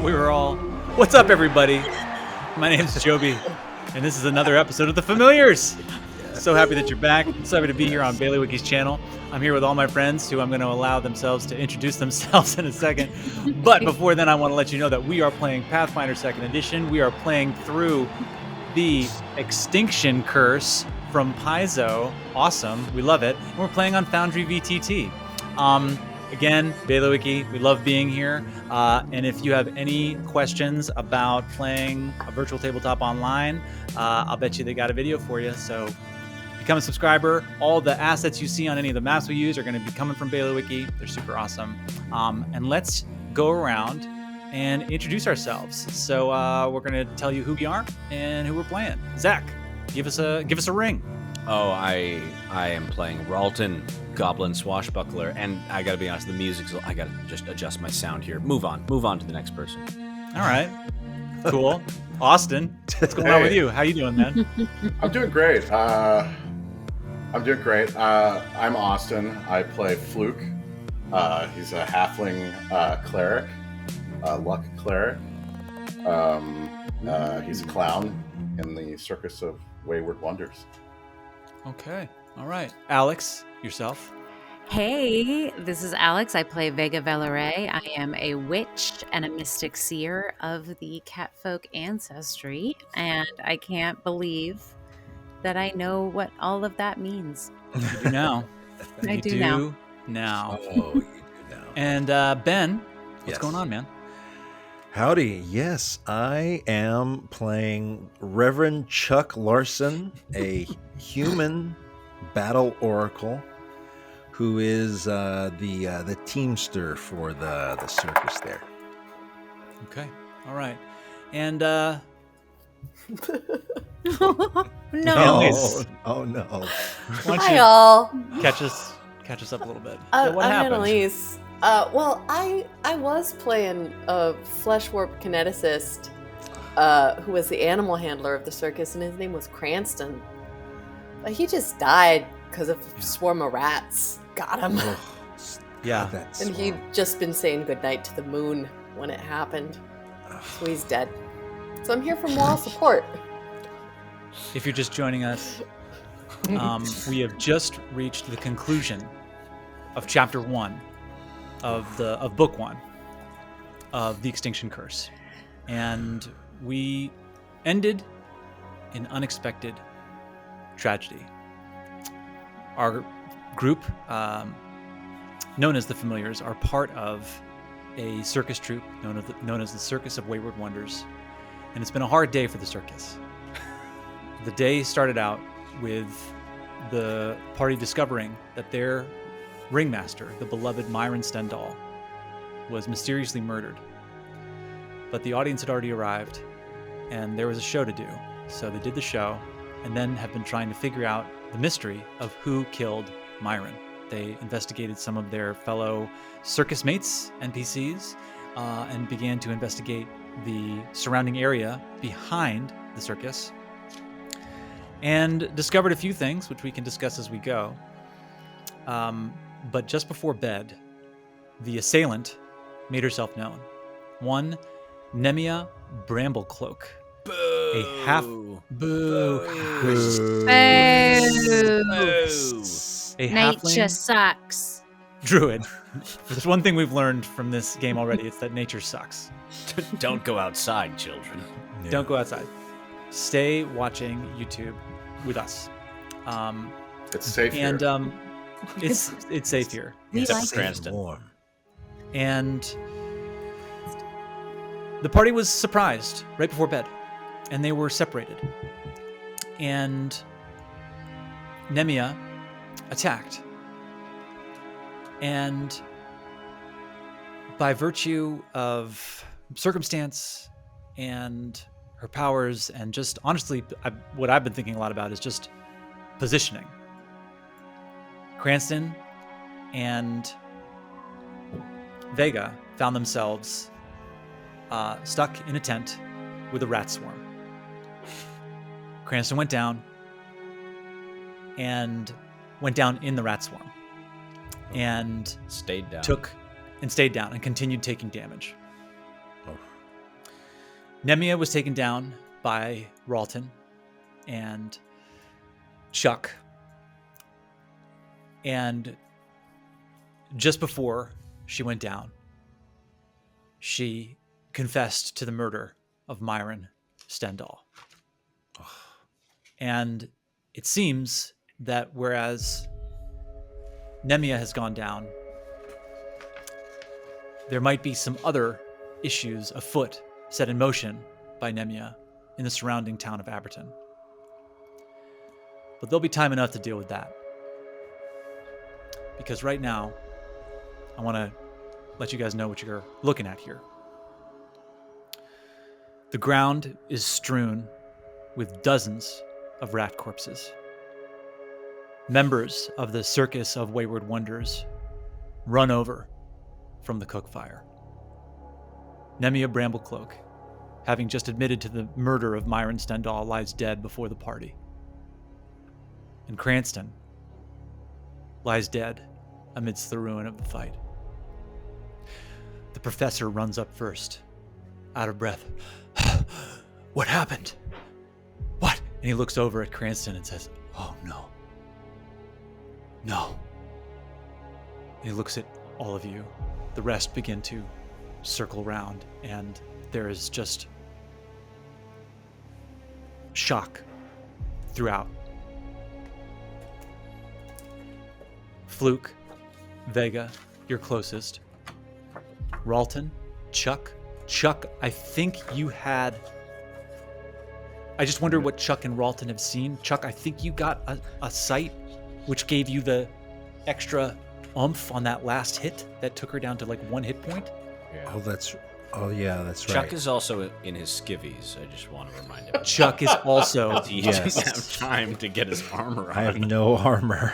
we were all... What's up, everybody? My name's Joby, and this is another episode of The Familiars. So happy that you're back. So happy to be here on Baileywiki's channel. I'm here with all my friends who I'm going to allow themselves to introduce themselves in a second. But before then, I want to let you know that we are playing Pathfinder 2nd Edition. We are playing through the Extinction Curse from Paizo. Awesome. We love it. And we're playing on Foundry VTT. Again, Baileywiki, we love being here. And if you have any questions about playing a virtual tabletop online, I'll bet you they got a video for you. So become a subscriber. All the assets you see on any of the maps we use are going to be coming from Baileywiki. They're super awesome. And let's go around and introduce ourselves. So we're going to tell you who we are and who we're playing. Zach, give us a ring. Oh, I am playing Ralton, Goblin Swashbuckler, and I gotta be honest, the music's... I gotta just adjust my sound here. Move on to the next person. All right, cool. Austin, what's going on with you? How you doing, man? I'm doing great. I'm Austin. I play Fluke. He's a halfling cleric, luck cleric. He's a clown in the Circus of Wayward Wonders. Okay. All right. Alex, yourself. Hey, this is Alex. I play Vega Velaray. I am a witch and a mystic seer of the catfolk ancestry, and I can't believe that I know what all of that means. You do now. I do now. Oh, you do now. And Ben, what's Yes. going on, man? Howdy. Yes, I am playing Reverend Chuck Larson, a human battle oracle who is the teamster for the circus there. Okay. All right. And No. Anyways, Oh no. why don't Hi, you y'all. catch us up a little bit? I'm What happened? Annalise. Well, I was playing a flesh warp kineticist who was the animal handler of the circus, and his name was Cranston. But he just died because of a swarm of rats. Got him. Oh, Yeah. that's And he'd just been saying goodnight to the moon when it happened. So he's dead. So I'm here for moral support. If you're just joining us, we have just reached the conclusion of Chapter 1 of Book 1 of the Extinction Curse, and we ended in unexpected tragedy. Our group, known as the Familiars, are part of a circus troupe known as the Circus of Wayward Wonders, and it's been a hard day for the circus. The day started out with the party discovering that their ringmaster, the beloved Myron Stendhal, was mysteriously murdered. But the audience had already arrived, and there was a show to do. So they did the show, and then have been trying to figure out the mystery of who killed Myron. They investigated some of their fellow circus mates, NPCs, and began to investigate the surrounding area behind the circus, and discovered a few things, which we can discuss as we go. But just before bed, the assailant made herself known. One Nemia Bramblecloak. Boo! A half... Boo! Boo. A Nature halfling sucks. druid. There's one thing we've learned from this game already. It's that nature sucks. Don't go outside, children. Yeah. Don't go outside. Stay watching YouTube with us. It's safe here. And it's safe here. We Yes, like stay Cranston. warm. And the party was surprised right before bed, and they were separated. And Nemia attacked. And by virtue of circumstance and her powers, and just honestly, what I've been thinking a lot about is just positioning. Cranston and Vega found themselves stuck in a tent with a rat swarm. Cranston went down in the rat swarm and Stayed down. stayed down and continued taking damage. Oh. Nemia was taken down by Ralton and Chuck. And just before she went down, she confessed to the murder of Myron Stendhal. And it seems that whereas Nemia has gone down, there might be some other issues afoot set in motion by Nemia in the surrounding town of Abberton. But there'll be time enough to deal with that. Because right now, I want to let you guys know what you're looking at here. The ground is strewn with dozens of rat corpses. Members of the Circus of Wayward Wonders run over from the cook fire. Nemia Bramblecloak, having just admitted to the murder of Myron Stendhal, lies dead before the party. And Cranston lies dead amidst the ruin of the fight. The professor runs up first, out of breath. What happened? What? And he looks over at Cranston and says, oh no. No. And he looks at all of you. The rest begin to circle round, and there is just shock throughout. Fluke, Vega, you're closest. Ralton, Chuck, I think you had... I just wonder what Chuck and Ralton have seen. Chuck, I think you got a sight which gave you the extra oomph on that last hit that took her down to like 1 hit point. Yeah. Oh yeah, that's right. Chuck is also in his skivvies. I just want to remind him. Chuck is also... He Yes. doesn't have time to get his armor on. I have no armor.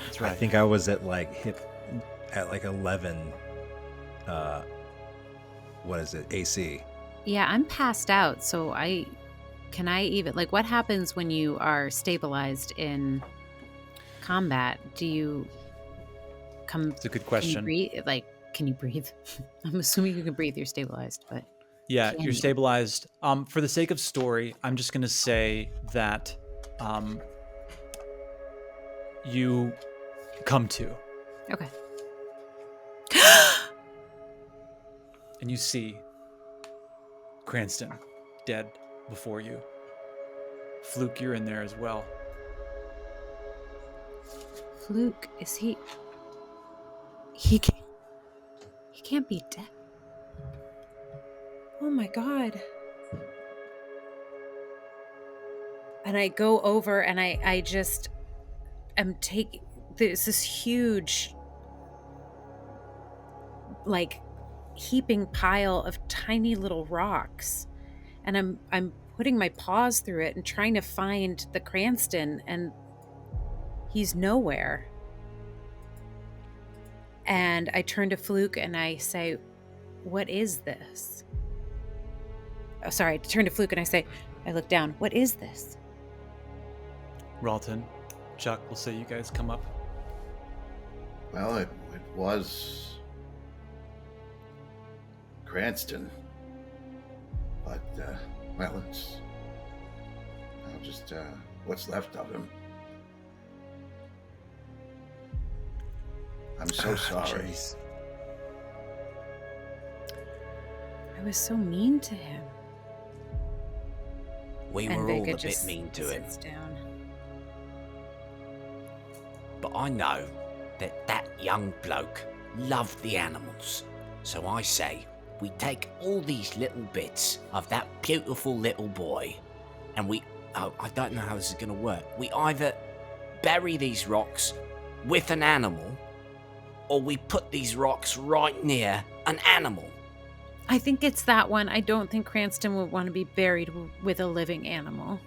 That's right. I think I was at like hit at like 11. What is it? AC. Yeah, I'm passed out, so can I even, like, what happens when you are stabilized in combat? Do you come... It's a good Can you question. breathe? Like, can you breathe? I'm assuming you can breathe. You're stabilized, but... Yeah, Can you're you? stabilized. For the sake of story, I'm just going to say that you come to, Okay. and you see Cranston dead before you. Fluke, you're in there as well. Fluke, is he can't be dead. Oh my god. And I go over and I just am taking this huge, like, heaping pile of tiny little rocks, and I'm putting my paws through it and trying to find the Cranston, and he's nowhere. And I turn to Fluke and I say, what is this? Oh, sorry, I turn to Fluke and I look down. What is this? Ralton, Chuck, we'll say you guys come up. Well, it was Cranston, but well, it's now just what's left of him. I'm so sorry. Jeez. I was so mean to him. We And were all Vega a bit just mean to him. sits down. But I know that that young bloke loved the animals. So I say, we take all these little bits of that beautiful little boy, and I don't know how this is going to work. We either bury these rocks with an animal, or we put these rocks right near an animal. I think it's that one. I don't think Cranston would want to be buried with a living animal.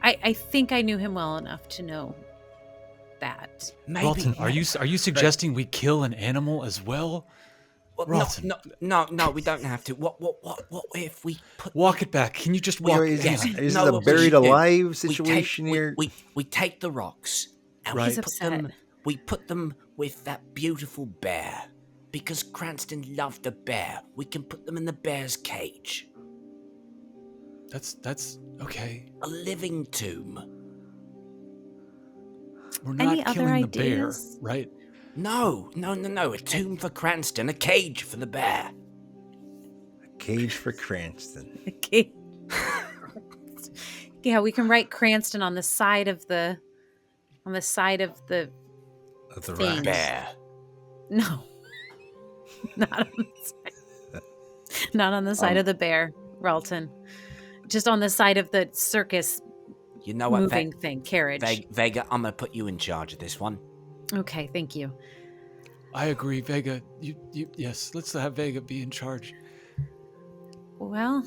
I think I knew him well enough to know that. Maybe. Ralton, are you suggesting we kill an animal as well? Well, Ralton. no, we don't have to. What if we put... Walk it back. Can you just walk Wait, it is back? this, is No, it a what we buried should do, alive situation here? We take the rocks and Right. we He's put them. upset. We put them with that beautiful bear, because Cranston loved the bear. We can put them in the bear's cage. That's okay. A living tomb. We're not Any other killing the bear, ideas? right? No. A tomb for Cranston, a cage for the bear. Cage for Cranston. Okay. Yeah, we can write Cranston on the side of the Of the thing. racks. Bear. No. Not on the side. Not on the side of the bear, Ralton. Just on the side of the circus You know what, moving thing, carriage. Vega, I'm going to put you in charge of this one. Okay, thank you. I agree, Vega. Yes, let's have Vega be in charge. Well,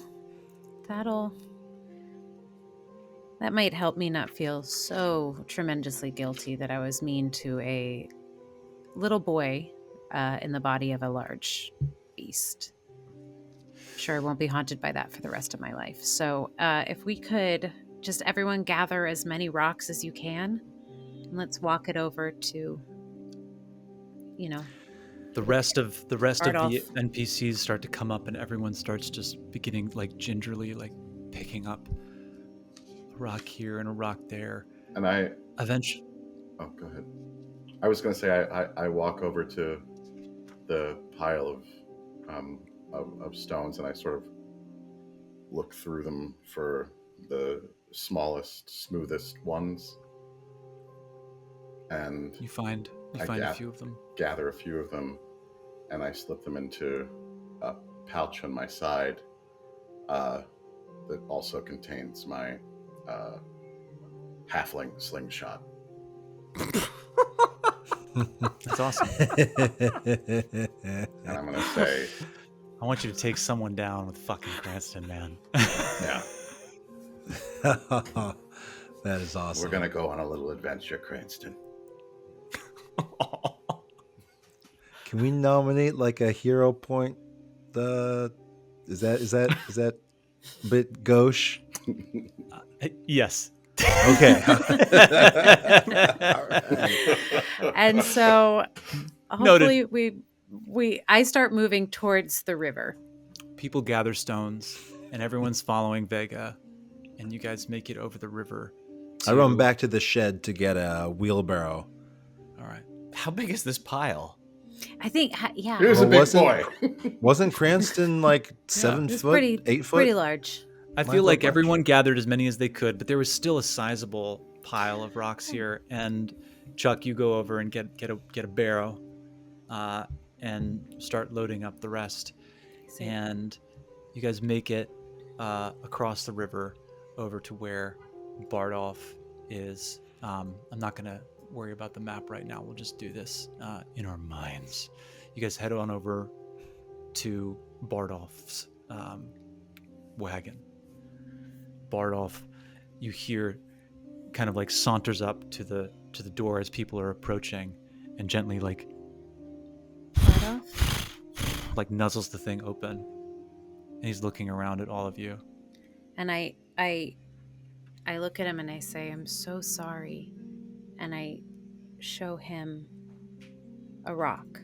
that might help me not feel so tremendously guilty that I was mean to a little boy in the body of a large beast. Sure, I won't be haunted by that for the rest of my life. So if we could just everyone gather as many rocks as you can, and let's walk it over to, The rest of the Bardolph. NPCs start to come up, and everyone starts just beginning like gingerly like picking up a rock here and a rock there. And I Eventually, oh, go ahead. I was going to say I walk over to the pile of stones, and I sort of look through them for the smallest, smoothest ones, and you find I a few of them. gather a few of them, and I slip them into a pouch on my side that also contains my halfling slingshot. That's awesome. And I'm going to say, I want you to take someone down with fucking Cranston, man. yeah, That is awesome. we're going to go on a little adventure, Cranston. Can we nominate like a hero point? Is that a bit gauche? Yes. Okay. And so Noted. hopefully I start moving towards the river. People gather stones, and everyone's following Vega, and you guys make it over the river. I run back to the shed to get a wheelbarrow. All right. How big is this pile? I think, yeah. Here's a Well, big boy. Wasn't Cranston like 7 It's foot, 8 foot? pretty large. I Might feel like look like- everyone gathered as many as they could, but there was still a sizable pile of rocks here. And Chuck, you go over and get a barrow, and start loading up the rest. And you guys make it across the river over to where Bardolph is. I'm not gonna worry about the map right now. We'll just do this in our minds. You guys head on over to Bardolph's wagon. Bardolph, you hear, kind of like saunters up to the door as people are approaching, and gently like nuzzles the thing open, and he's looking around at all of you. And I look at him and I say, I'm so sorry. And I show him a rock.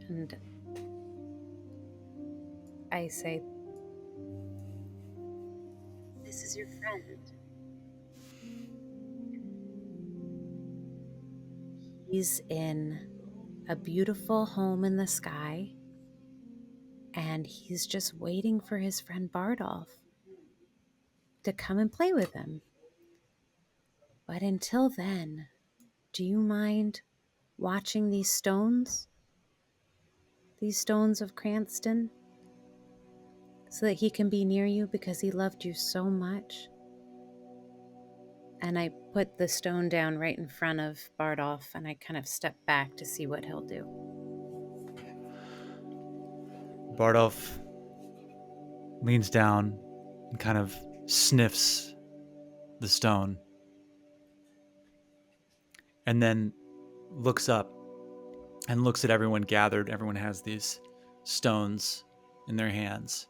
And I say, this is your friend. He's in a beautiful home in the sky, and he's just waiting for his friend Bardolph to come and play with him. But until then, do you mind watching these stones? These stones of Cranston? So that he can be near you because he loved you so much? And I put the stone down right in front of Bardolph, and I kind of step back to see what he'll do. Bardolph leans down and kind of sniffs the stone, and then looks up and looks at everyone gathered. Everyone has these stones in their hands,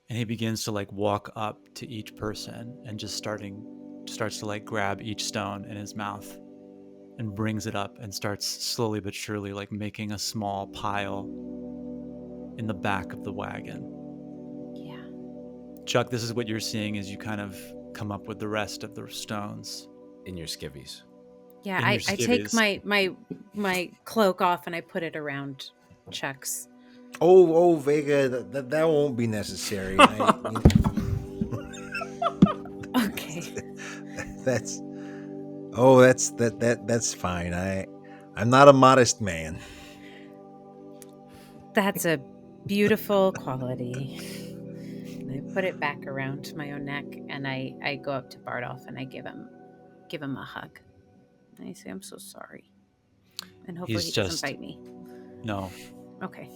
and he begins to like walk up to each person and just starts to like grab each stone in his mouth and brings it up and starts slowly but surely like making a small pile in the back of the wagon. Yeah. Chuck, this is what you're seeing as you kind of come up with the rest of the stones. In your skivvies. Yeah, In I your take skivvies. my cloak off and I put it around Chuck's. Oh, Vega, that won't be necessary. Okay. That's fine. I'm not a modest man. That's a beautiful quality. And I put it back around my own neck, and I go up to Bardolph and I give him a hug. And I say, I'm so sorry. And hopefully He's he doesn't just- bite me. No, Okay.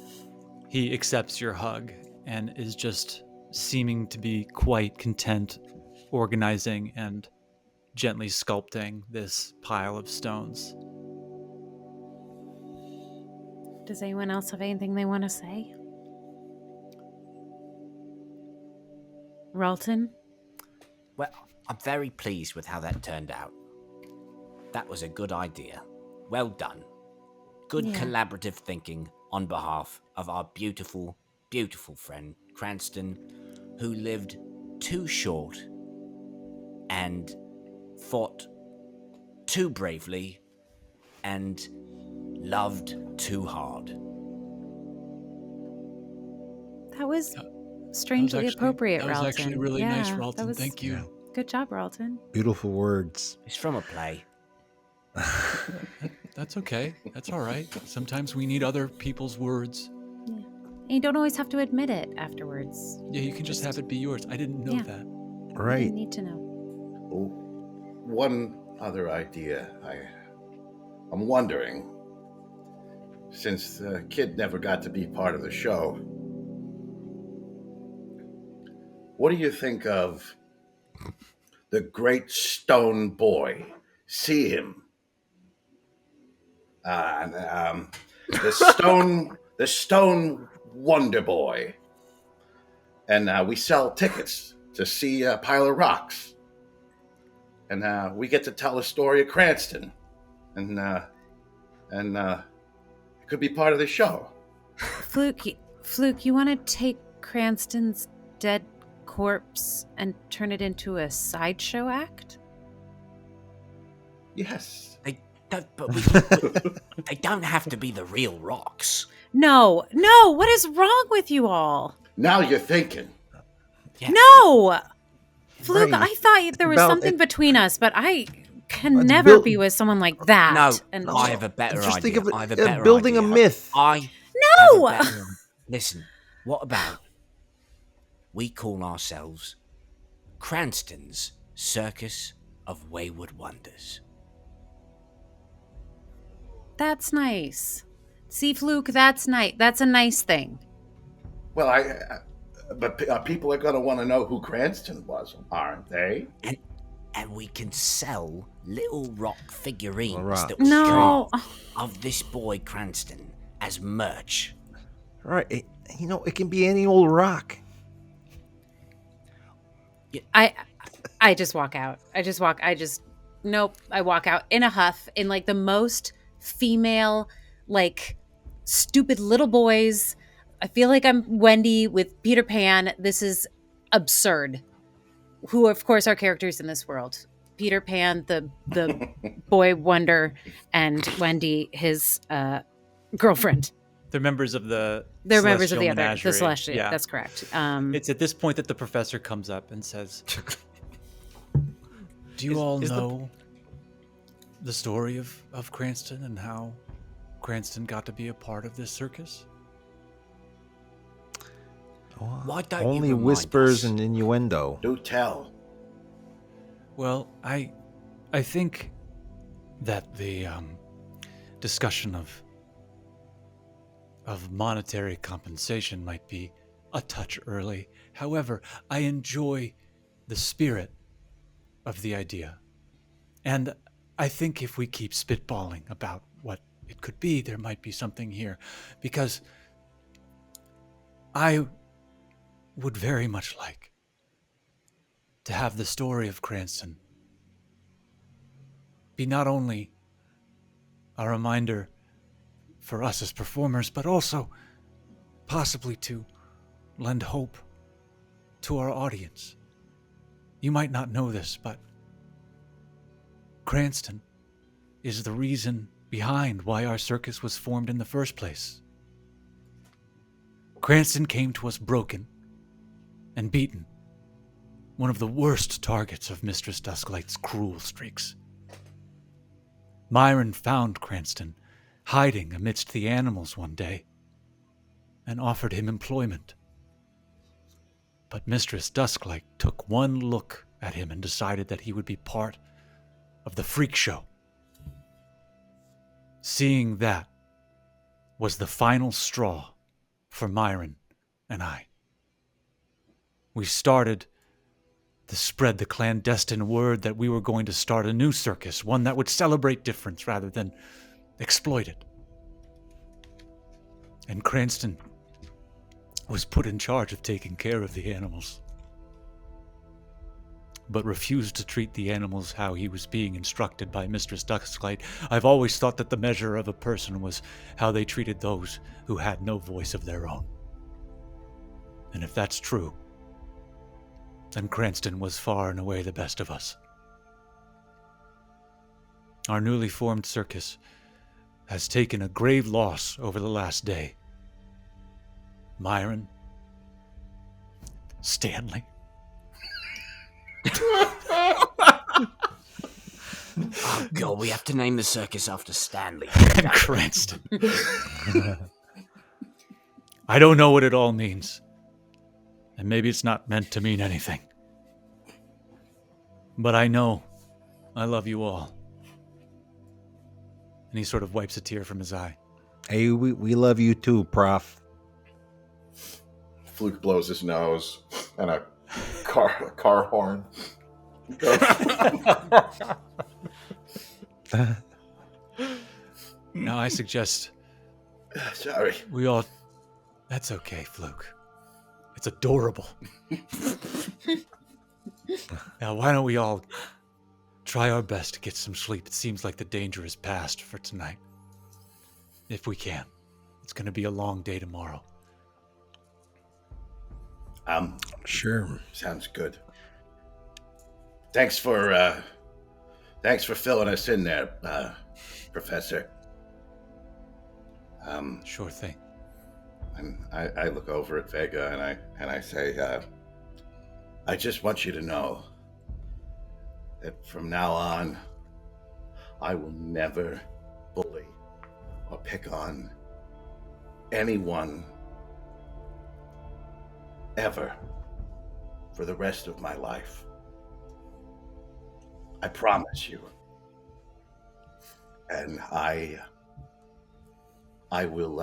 he accepts your hug and is just seeming to be quite content organizing and gently sculpting this pile of stones. Does anyone else have anything they want to say? Ralton? Well, I'm very pleased with how that turned out. That was a good idea. Well done. Good Yeah. collaborative thinking on behalf of our beautiful, beautiful friend Cranston, who lived too short and fought too bravely and loved too hard. That was strangely appropriate, That was Ralton. actually really Yeah, nice, that Ralton. was- Thank you. Good job, Ralton. Beautiful words. It's from a play. That's okay. That's all right. Sometimes we need other people's words. And you don't always have to admit it afterwards. Yeah, you can just have it be yours. I didn't know Yeah. that. You Right. need to know. One other idea. I'm wondering, since the kid never got to be part of the show, what do you think of the Great Stone Boy? See him. The Stone Wonder Boy. And we sell tickets to see a pile of rocks. And we get to tell the story of Cranston. And it could be part of the show. Fluke, you want to take Cranston's dead corpse and turn it into a sideshow act? Yes. They don't have to be the real rocks. No, what is wrong with you all? Now you're thinking. Yeah. No! Fluke, Right. I thought there was About something it- between us, but I can It's never built- be with someone like that. No, And I have a better Just idea. think of it I have a as better building a idea. myth. I No! have a better- Listen, what about we call ourselves Cranston's Circus of Wayward Wonders? That's nice. See, Fluke, that's nice. That's a nice thing. Well, but people are going to want to know who Cranston was, aren't they? And we can sell little rock figurines Rock. that we No. draw of this boy Cranston as merch. Right. It can be any old rock. I just walk out. Nope. I walk out in a huff, in like the most female, like stupid little boys. I feel like I'm Wendy with Peter Pan. This is absurd. Who, of course, are characters in this world. Peter Pan, the boy wonder, and Wendy, his girlfriend. They're members of the They're members of Celestial the other, Menagerie. the Celestial. Yeah. That's correct. It's at this point that the professor comes up and says, "Do you all know the story of Cranston and how Cranston got to be a part of this circus?" Why don't you Only remind whispers us? and innuendo. Do tell. Well, I think that the discussion of monetary compensation might be a touch early. However, I enjoy the spirit of the idea. And I think if we keep spitballing about what it could be, there might be something here. Because I would very much like to have the story of Cranston be not only a reminder for us as performers, but also possibly to lend hope to our audience. You might not know this, but Cranston is the reason behind why our circus was formed in the first place. Cranston came to us broken and beaten, one of the worst targets of Mistress Dusklight's cruel streaks. Myron found Cranston hiding amidst the animals one day and offered him employment. But Mistress Dusklight took one look at him and decided that he would be part of the freak show. Seeing that was the final straw for Myron and I. We started to spread the clandestine word that we were going to start a new circus, one that would celebrate difference rather than exploit it. And Cranston was put in charge of taking care of the animals, but refused to treat the animals how he was being instructed by Mistress Dusklight. I've always thought that the measure of a person was how they treated those who had no voice of their own. And if that's true, then Cranston was far and away the best of us. Our newly formed circus has taken a grave loss over the last day. Myron, Stanley, Oh, God, we have to name the circus after Stanley. and Cranston. I don't know what it all means. And maybe it's not meant to mean anything. But I know I love you all. And he sort of wipes a tear from his eye. Hey, we love you too, Prof. Fluke blows his nose and a car horn. Now I suggest Sorry. we all... That's okay, Fluke. It's adorable. Now, why don't we all try our best to get some sleep? It seems like the danger is past for tonight. If we can. It's going to be a long day tomorrow. Sure. Sounds good. Thanks for filling us in there, Professor. Sure thing. And I look over at Vega and I say, I just want you to know that from now on, I will never bully or pick on anyone ever for the rest of my life. I promise you. And I will,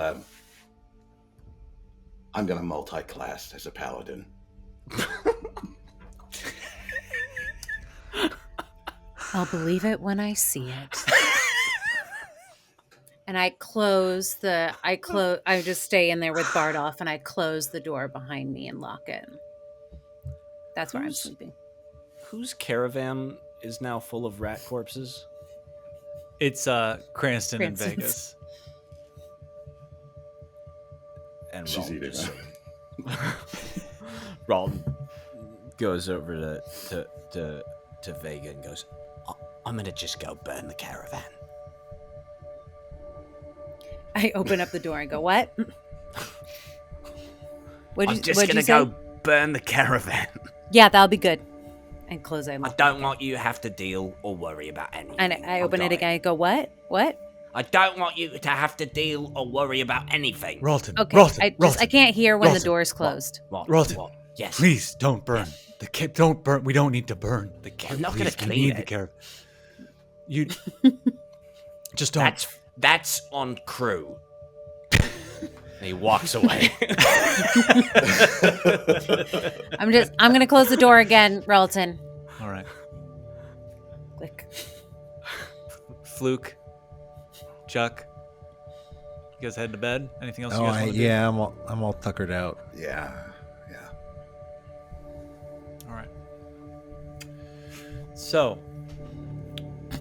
I'm going to multi-class as a paladin. I'll believe it when I see it. And I just stay in there with Bardolph and I close the door behind me and lock it. That's where I'm sleeping. Whose caravan is now full of rat corpses? It's Cranston and Cranston's. Vegas. And She's Ralton eating just- it. Ralton goes over to Vega and goes, I'm gonna just go burn the caravan. I open up the door and go, what? I'm just gonna go burn the caravan. Yeah, that'll be good. And close it. I don't want you to have to deal or worry about anything. And I open it dying. again and go, what? What? I don't want you to have to deal or worry about anything. Ralton, Okay, Ralton, I can't hear when the Ralton. door's closed. What? Ralton, What? Yes. please don't burn. The don't burn. We don't need to burn the caravan. I'm not gonna Please, we clean need it. the caravan. You just don't. That's on crew. And he walks away. I'm gonna close the door again, Relton. All right. Click. Fluke, Chuck, you guys head to bed? Anything else you Oh, guys want to do? yeah, I'm all tuckered out. Yeah. All right. So,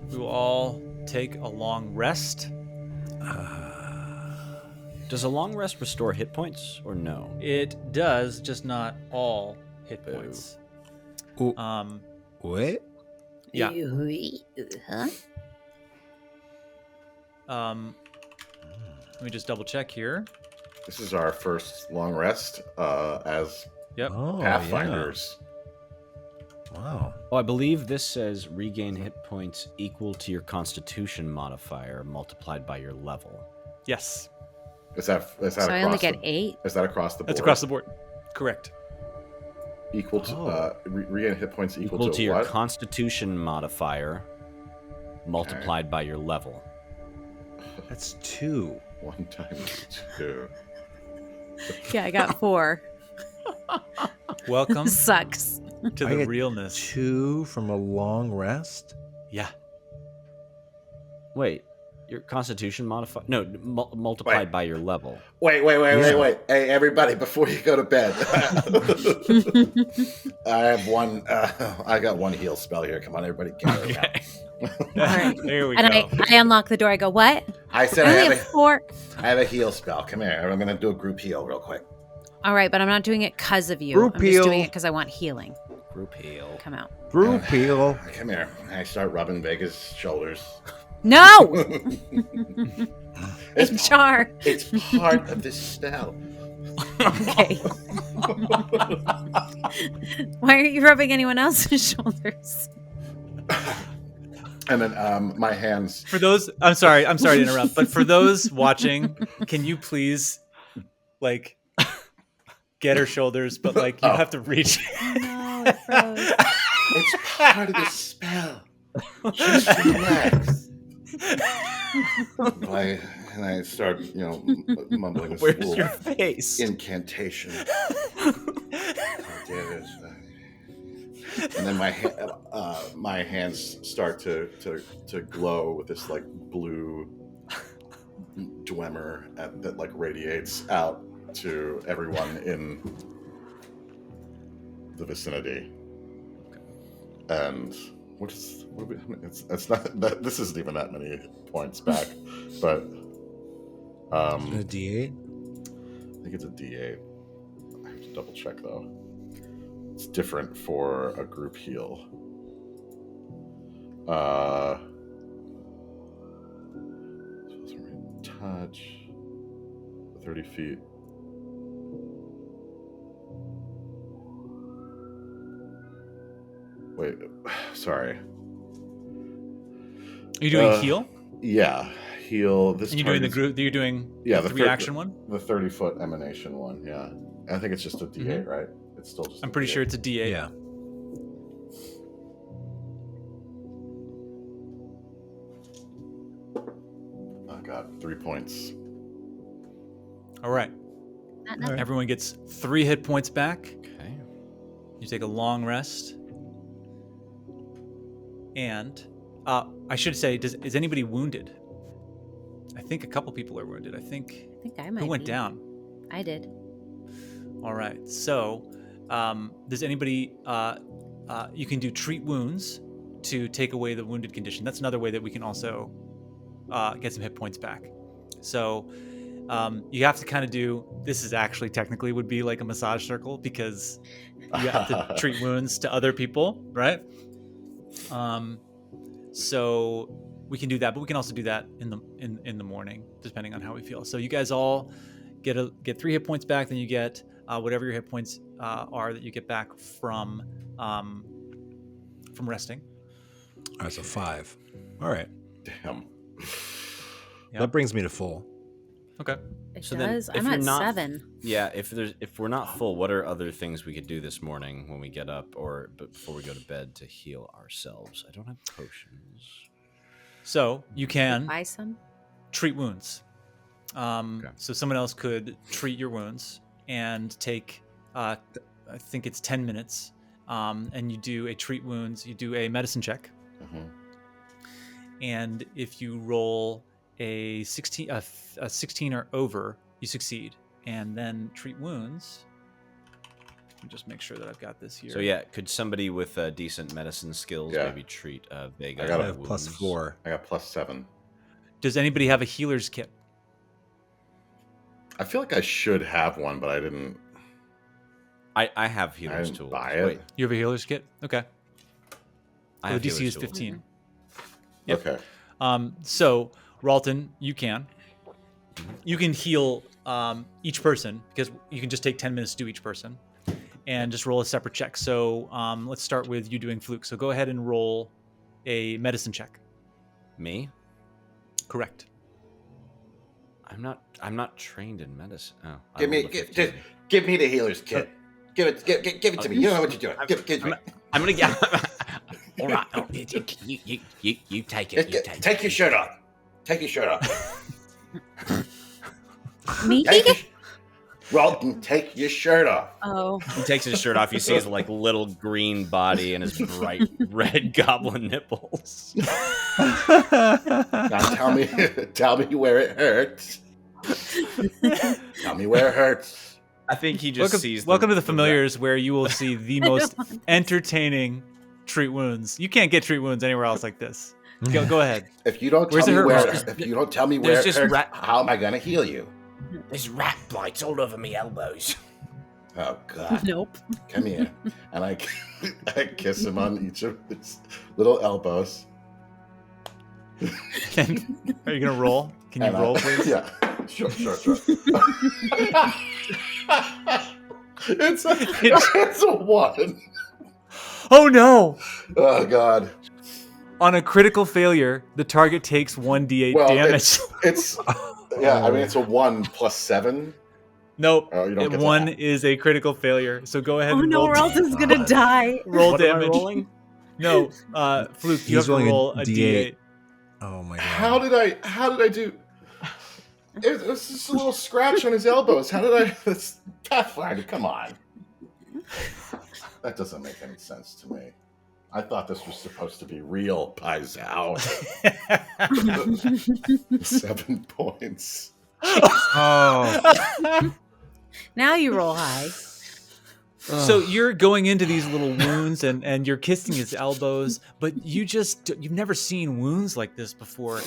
we will all take a long rest. does a long rest restore hit points or no? It does, just not all hit Boo. points. Ooh. What? Yeah. Huh? Let me just double check here. This is our first long rest as Yep. Oh, Pathfinders. Yeah. Wow. Oh, I believe this says regain hit points equal to your Constitution modifier multiplied by your level. Yes. Is that So across I only get the, 8. Is that across the board? That's across the board. Correct. Equal to regain hit points equal To your what? Constitution modifier multiplied by your level. That's 2. 1 times 2. Yeah, I got 4. Welcome Sucks. to I the get realness. 2 from a long rest? Yeah. Wait, your Constitution modifier? No, multiplied Wait. by your level. Wait. Yeah. Hey, everybody, before you go to bed, I have one. I got one heal spell here. Come on, everybody, gather around. Alright. There we And go. I unlock the door. I go, what? I said I I only have have 4. I have a heal spell. Come here. I'm going to do a group heal real quick. All right, but I'm not doing it because of you. Group I'm just doing heal. it because I want healing. Group heal. Come out. Group heal. Come here. I start rubbing Vega's shoulders. No! It's, HR. it's part of this spell. Okay. Why aren't you rubbing anyone else's shoulders? And then my hands. For those, I'm sorry to interrupt, but for those watching, can you please, like, get her shoulders, but like you have to reach. No, it froze. It's part of the spell. Just relax. And I start, mumbling this Where's little your face? incantation. And then my hands start to glow with this like blue dwemer that like radiates out to everyone in the vicinity. And it's not that this isn't even that many points back, but A D8? I think it's a D8. I have to double check though. It's different for a group heal. Touch 30 feet. Wait, sorry. Are you doing heal? Yeah, heal. This And you're doing the target's- group. You're doing Yeah, the the 3 action one. The 30-foot emanation one. Yeah, I think it's just a D8, right? It's still just. I'm pretty sure it's a D8. Yeah. I got 3 points. All right. Not Everyone gets 3 hit points back. Okay. You take a long rest. And I should say, is anybody wounded? I think a couple people are wounded. I think I might who went be. down? I did. All right. So, does anybody? You can do treat wounds to take away the wounded condition. That's another way that we can also get some hit points back. So, you have to kind of do. This is actually technically would be like a massage circle because you have to treat wounds to other people, right? So we can do that, but we can also do that in the morning, depending on how we feel. So you guys all get 3 hit points back, then you get whatever your hit points are that you get back from resting. All right, so 5. All right. Damn. Yeah. That brings me to full. Okay. It So then, does. if I'm you're at not- 7. Yeah, if we're not full, what are other things we could do this morning when we get up or before we go to bed to heal ourselves? I don't have potions. So you can Buy some. treat wounds. So someone else could treat your wounds and take, I think it's 10 minutes. And you do a treat wounds. You do a medicine check. Mhm. And if you roll a 16 or over, you succeed. And then treat wounds. Let me just make sure that I've got this here. So yeah, could somebody with decent medicine skills Yeah. maybe treat Vega? I got I have plus wounds? 4. I got plus 7. Does anybody have a healer's kit? I feel like I should have one, but I didn't. I have I healer's didn't tools. buy it. Wait, You have a healer's kit? Okay. I Well, have the DC healer's is tools. 15. Yep. Okay. So, Ralton, you can heal each person because you can just take 10 minutes to do each person and just roll a separate check. So let's start with you doing Fluke. So go ahead and roll a medicine check. Me? Correct. I'm not trained in medicine. Oh, I Give me, rolled a 15. give me the healer's kit. Give it to me. You know what you're doing. Give it to me. I'm gonna get. All right, you take it. You take it. Take your shirt off. Take your shirt off. Me? Ralton, take your shirt off. Oh, He takes his shirt off. You see his like little green body and his bright red goblin nipples. Now tell me where it hurts. Tell me where it hurts. I think he just sees. Welcome to the Familiars, where you will see the most entertaining treat wounds. You can't get treat wounds anywhere else like this. Go ahead. If you don't Where's tell it me hurt, where, Ralton? if you don't tell me where There's it just hurts, rat- how am I gonna heal you? There's rat blights all over me elbows. Oh God! nope. Come here, and I kiss him on each of his little elbows. And are you gonna roll? Can you And roll, please? Yeah, sure. it's a 1. Oh no! Oh God! On a critical failure, the target takes 1d8 Well, damage. it's yeah. I mean, it's a 1 plus 7. Nope. Oh, you don't get One that. is a critical failure. So go ahead Oh and no, roll. Ralton's gonna die. Roll What am I damage. rolling? No, Fluke, you have He's to rolling a roll a D8. d8. Oh my god. How did I do? It was just a little scratch on his elbows. How did I? That's Pathfinder. Come on. That doesn't make any sense to me. I thought this was supposed to be real, Paizo. 7 points. Oh. Now you roll high. So you're going into these little wounds and you're kissing his elbows, but you've never seen wounds like this before.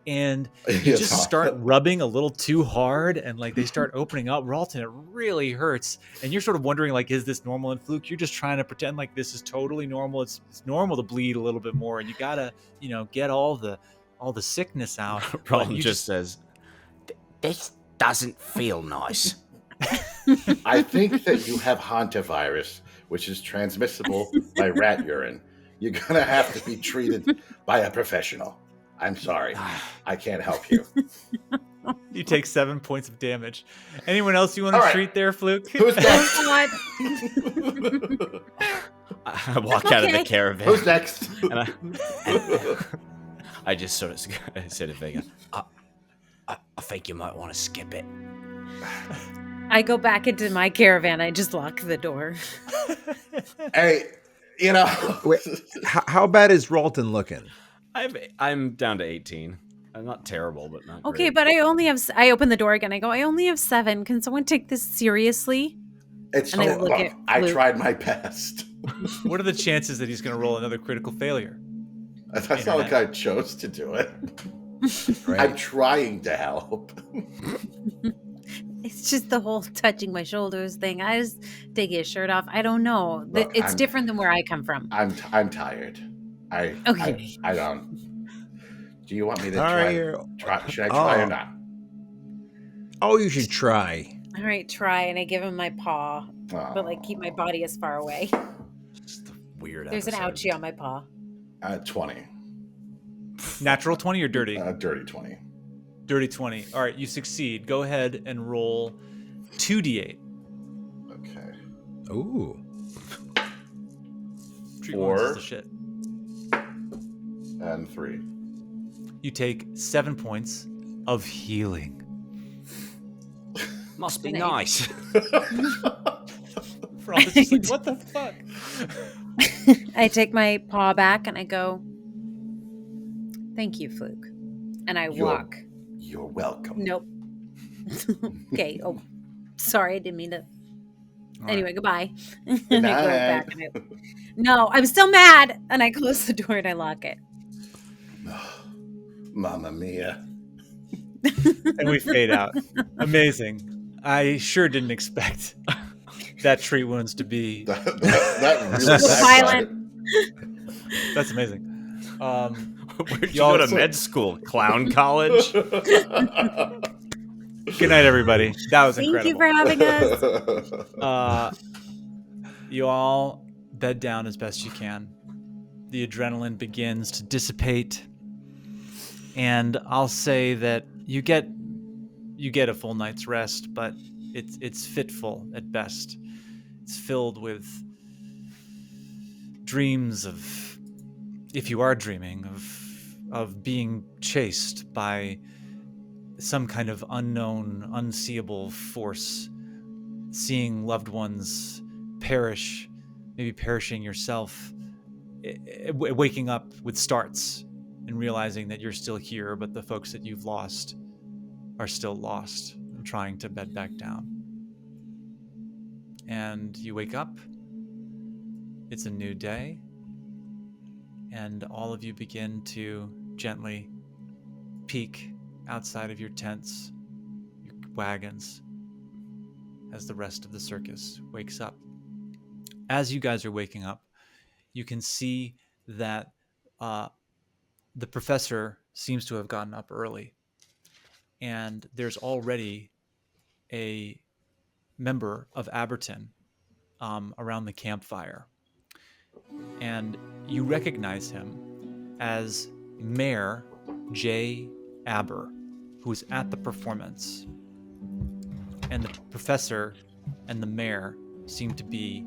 And you Yes. just start rubbing a little too hard and like they start opening up. Ralton, it really hurts. And you're sort of wondering like, is this normal? And Fluke, you're just trying to pretend like this is totally normal. It's normal to bleed a little bit more and you gotta, get all the sickness out. But Ralton you just says, This doesn't feel nice. I think that you have hantavirus, which is transmissible by rat urine. You're gonna have to be treated by a professional. I'm sorry, I can't help you. You take 7 points of damage. Anyone else you want to All right. treat there, Fluke? Who's next? God. I walk out of the Okay. caravan. Who's next? And I just sort of say to Vega, I think you might want to skip it. I go back into my caravan. I just lock the door. Hey, Wait, how bad is Ralton looking? I'm down to 18. I'm not terrible, but not Okay, great. but I only have. I open the door again. I go. I only have 7. Can someone take this seriously? it's And I look at I Luke. tried my best. What are the chances that he's going to roll another critical failure? That's not like I chose to do it. I'm trying to help. It's just the whole touching my shoulders thing. I just take his shirt off. I don't know. Look, It's I'm- different than where I come from. I'm tired. Okay. I don't. Do you want me to Tired. try? Should I try Oh. or not? Oh, you should try. All right, try, and I give him my paw, but like keep my body as far away. Just a weird There's an episode. ouchie on my paw. 20. Natural 20 or dirty? Dirty 20. Dirty 20. All right, you succeed. Go ahead and roll 2d8. Okay. Ooh. Treat 4. wounds is the shit. And 3. You take 7 points of healing. Must be And nice. Frol's just like, what the fuck? I take my paw back and I go, "Thank you, Fluke," and I walk. You're welcome. Nope. Okay. Oh, sorry. I didn't mean to. All Anyway, goodbye. Good And I go night. back and no, I'm still mad. And I close the door and I lock it. Mamma mia. And we fade out. Amazing. I sure didn't expect that treat wounds to be. that really So backfired. violent. That's amazing. Where'd you Y'all- go to med school? Clown college? Good night, everybody. That was Thank incredible. you for having us. You all bed down as best you can. The adrenaline begins to dissipate, and I'll say that you get a full night's rest, but it's fitful at best. It's filled with dreams of, if you are dreaming, of being chased by some kind of unknown, unseeable force, seeing loved ones perish, maybe perishing yourself, waking up with starts and realizing that you're still here, but the folks that you've lost are still lost and trying to bed back down. And you wake up, it's a new day, and all of you begin to gently peek outside of your tents, your wagons, as the rest of the circus wakes up. As you guys are waking up, you can see that the professor seems to have gotten up early, and there's already a member of Abberton around the campfire, and you recognize him as Mare J. Aber, who is at the performance. And the professor and the mayor seem to be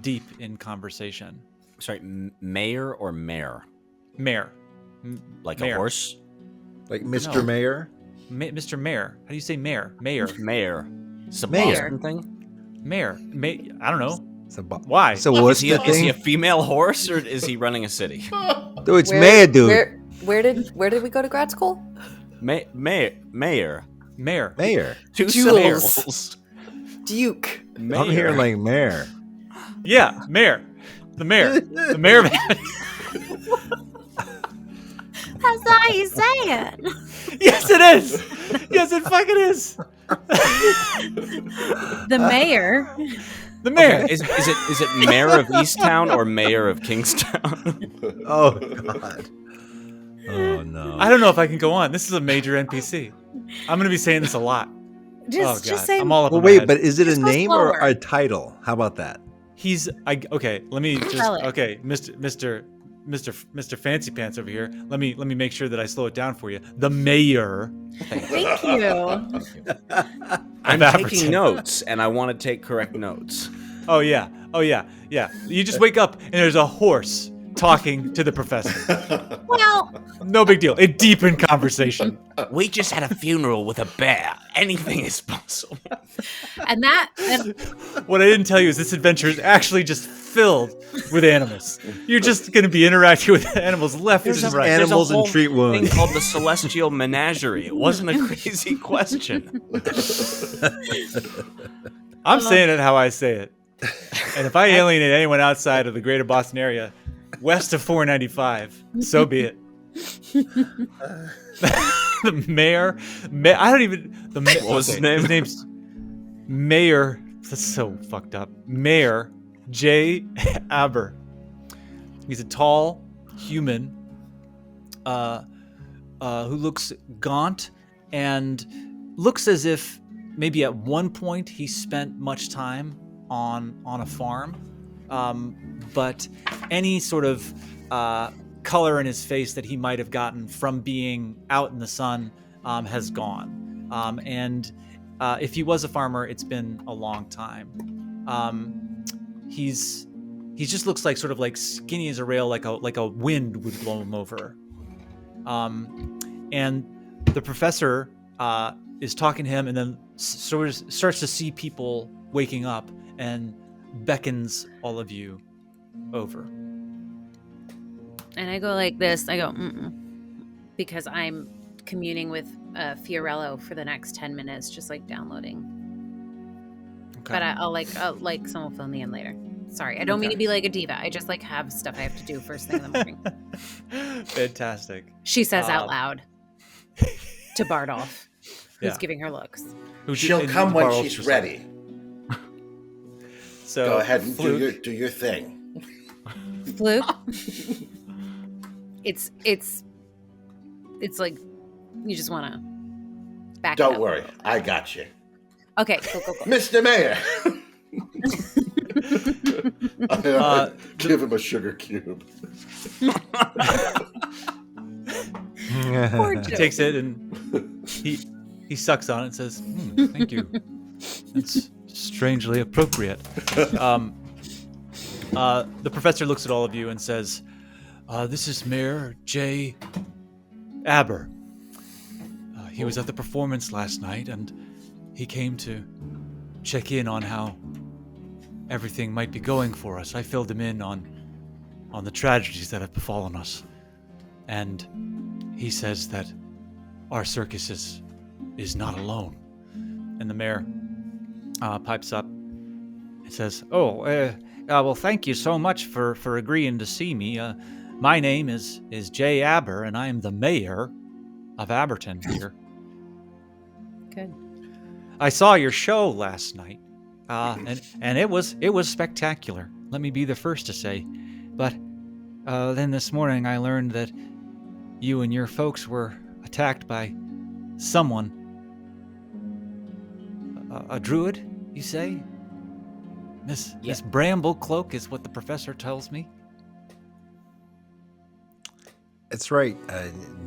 deep in conversation. Sorry, mayor or mare? Mare. Like Mare. a horse? Like Mr. No. Mayor? Mr. Mayor. How do you say mayor? Mayor. Mayor. It's a Mayor. Boston thing? Mayor. I don't know. Why? So what's Is the he thing? a female horse or is he running a city? Dude, it's Mayor, dude. Where did we go to grad school? Mayor. Mayor. Mayor. Two Jules. syllables. Duke. Mayor. I'm hearing like Mayor. Yeah, mayor. The mayor. The mayor man. That's how you say it. Yes, it is. Yes, it fucking is. The mayor. The mayor. Is it mayor of Easttown or mayor of Kingstown? Oh, God. Oh, no. I don't know if I can go on. This is a major NPC. I'm going to be saying this a lot. Just God. say. I'm all up Well, in my wait, head. but is it a Just go name or slower. a title? How about that? Okay, let me just Spell it. okay, Mr. Fancy Pants over here. Let me make sure that I slow it down for you. The mayor. Thank you. I'm Of taking Abberton. notes, and I want to take correct notes. Oh yeah. You just wake up and there's a horse talking to the professor. Well, No big deal. A deep in conversation. We just had a funeral with a bear. Anything is possible. and What I didn't tell you is this adventure is actually just filled with animals. You're just going to be interacting with animals left and right. There's a Animals and whole treat thing wounds. called the Celestial Menagerie. It wasn't a crazy question. I'm saying it how I say it. And if I alienate anyone outside of the greater Boston area, west of 495, so be it. The mayor, I don't even. What was his name? His name's Mayor. That's so fucked up. Mayor J. Aber. He's a tall human who looks gaunt and looks as if maybe at one point he spent much time on a farm, but any sort of color in his face that he might have gotten from being out in the sun has gone. And if he was a farmer, it's been a long time. He just looks like sort of like skinny as a rail, like a wind would blow him over. And the professor is talking to him, and then sort of starts to see people waking up and beckons all of you over. And I go like this. I go, because I'm communing with Fiorello for the next 10 minutes, just like downloading. Okay. But I'll like someone will fill me in later. Sorry, I don't mean to be like a diva. I just like have stuff I have to do first thing in the morning. Fantastic. She says out loud to Bardolph, who's Yeah. giving her looks. She'll come when she's ready. So Go ahead and Fluke, do your thing. Fluke. It's like you just want to back. Don't up. worry, I got you. Okay, go. Mr. Mayor. Give him a sugar cube. Poor he Joe. takes it and he sucks on it and says, "Thank you. That's strangely appropriate." The professor looks at all of you and says, "This is Mayor J. Aber. He was at the performance last night, and he came to check in on how everything might be going for us. I filled him in on the tragedies that have befallen us, and he says that our circus is not alone." And the mayor pipes up and says, well, thank you so much for agreeing to see me. My name is Jay Aber, and I am the mayor of Abberton here. Good. I saw your show last night, and it was spectacular. Let me be the first to say. But then this morning I learned that you and your folks were attacked by someone. A druid, you say? Miss Bramblecloak is what the professor tells me. That's right.